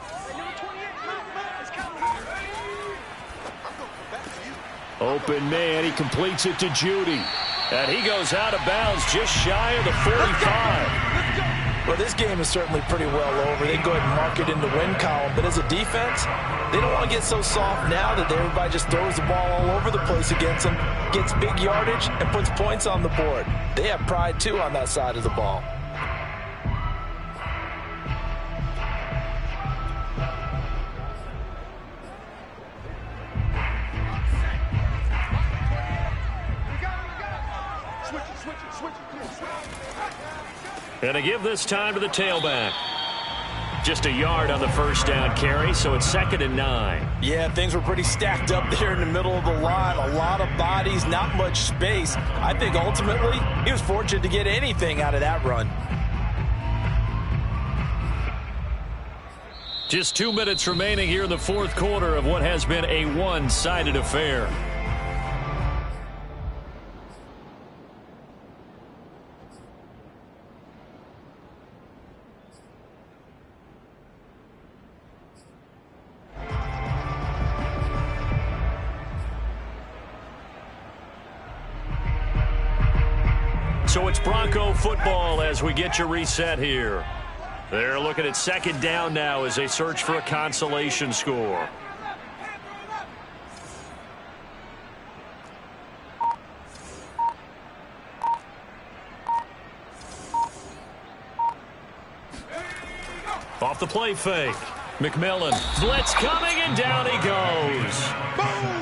Open man, he completes it to Judy. And he goes out of bounds just shy of the 45. Well, this game is certainly pretty well over. They can go ahead and mark it in the win column. But as a defense, they don't want to get so soft now that everybody just throws the ball all over the place against them, gets big yardage, and puts points on the board. They have pride, too, on that side of the ball. And to give this time to the tailback. Just a yard on the 1st down carry, so it's 2nd and 9. Yeah, things were pretty stacked up there in the middle of the line. A lot of bodies, not much space. I think ultimately he was fortunate to get anything out of that run. Just 2 minutes remaining here in the 4th quarter of what has been a one-sided affair. So it's Bronco football as we get you reset here. They're looking at 2nd down now as they search for a consolation score. Off the play fake. McMillan. Blitz coming, and down he goes.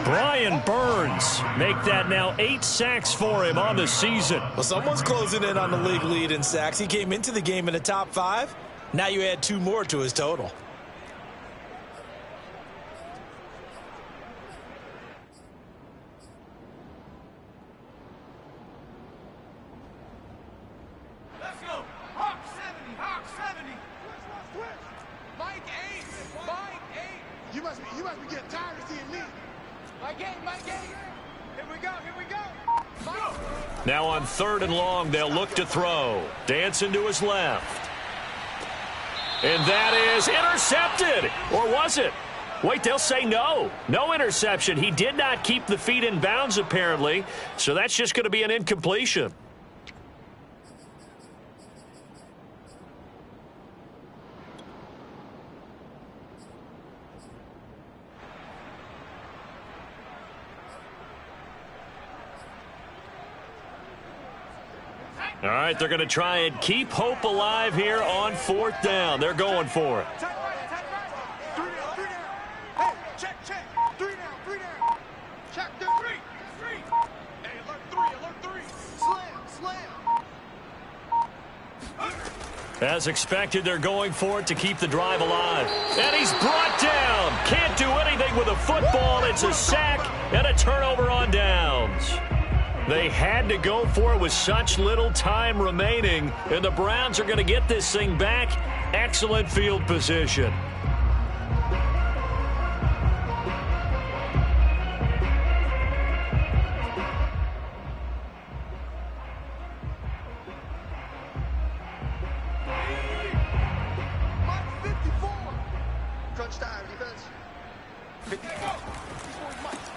Brian Burns make that now 8 sacks for him on the season. Well, someone's closing in on the league lead in sacks. He came into the game in the top 5. Now you add 2 more to his total. Let's go. Hawk 70. Hawk 70. Mike 8. Mike 8. You must be getting tired of seeing me. Mike 8. Mike 8. Here we go. Here we go. Mike. Now on 3rd and long, they'll look to throw. Dancing to his left. And that is intercepted. Or was it? Wait, they'll say no. No interception. He did not keep the feet in bounds, apparently. So that's just going to be an incompletion. All right, they're going to try and keep hope alive here on 4th down. They're going for it. Tight right. 3 down. 3 down. Hey, check. 3 down. 3 down. Check 3. As expected, they're going for it to keep the drive alive. And he's brought down. Can't do anything with a football. It's a sack and a turnover on downs. They had to go for it with such little time remaining, and the Browns are going to get this thing back. Excellent field position.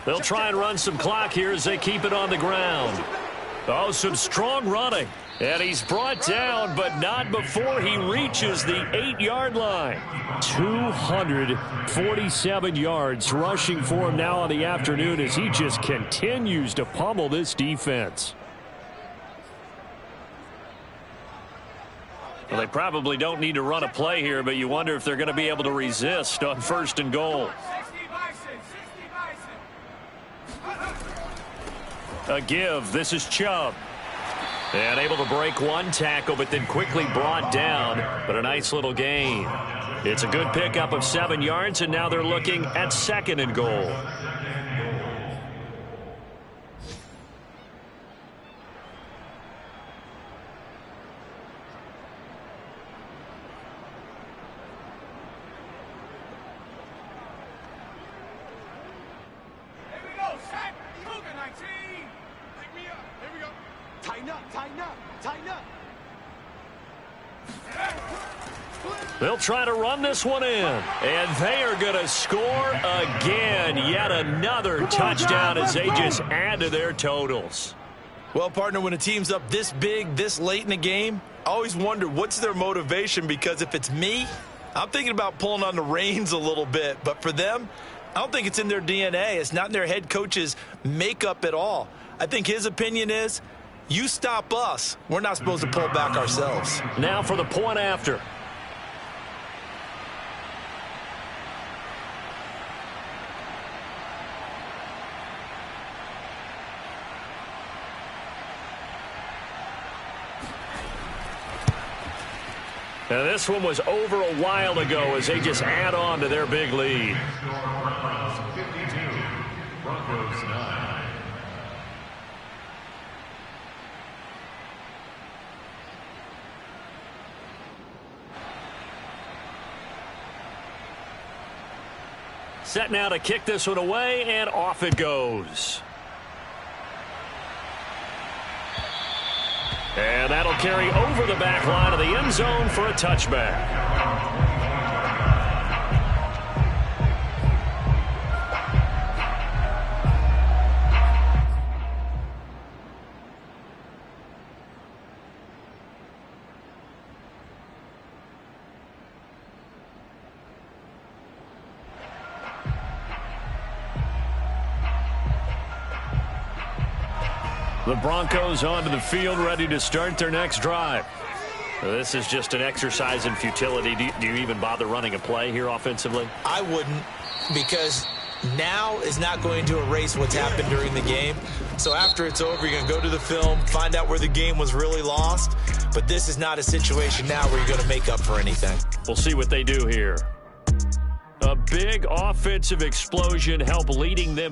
They'll try and run some clock here as they keep it on the ground. Oh, some strong running. And he's brought down, but not before he reaches the 8-yard line. 247 yards rushing for him now on the afternoon as he just continues to pummel this defense. Well, they probably don't need to run a play here, but you wonder if they're going to be able to resist on 1st and goal. A give. This is Chubb. And able to break one tackle, but then quickly brought down. But a nice little gain. It's a good pickup of 7 yards, and now they're looking at 2nd and goal. They'll try to run this one in, and they are going to score again. Yet another touchdown as they just add to their totals. Well, partner, when a team's up this big, this late in the game, I always wonder what's their motivation, because if it's me, I'm thinking about pulling on the reins a little bit. But for them, I don't think it's in their DNA. It's not in their head coach's makeup at all. I think his opinion is, you stop us, we're not supposed to pull back ourselves. Now for the point after. Now this one was over a while ago as they just add on to their big lead. Broncos 9. Set now to kick this one away, and off it goes. And that'll carry over the back line of the end zone for a touchback. The Broncos onto the field, ready to start their next drive. This is just an exercise in futility. Do you even bother running a play here offensively? I wouldn't, because now is not going to erase what's happened during the game. So after it's over, you're going to go to the film, find out where the game was really lost. But this is not a situation now where you're going to make up for anything. We'll see what they do here. A big offensive explosion help leading them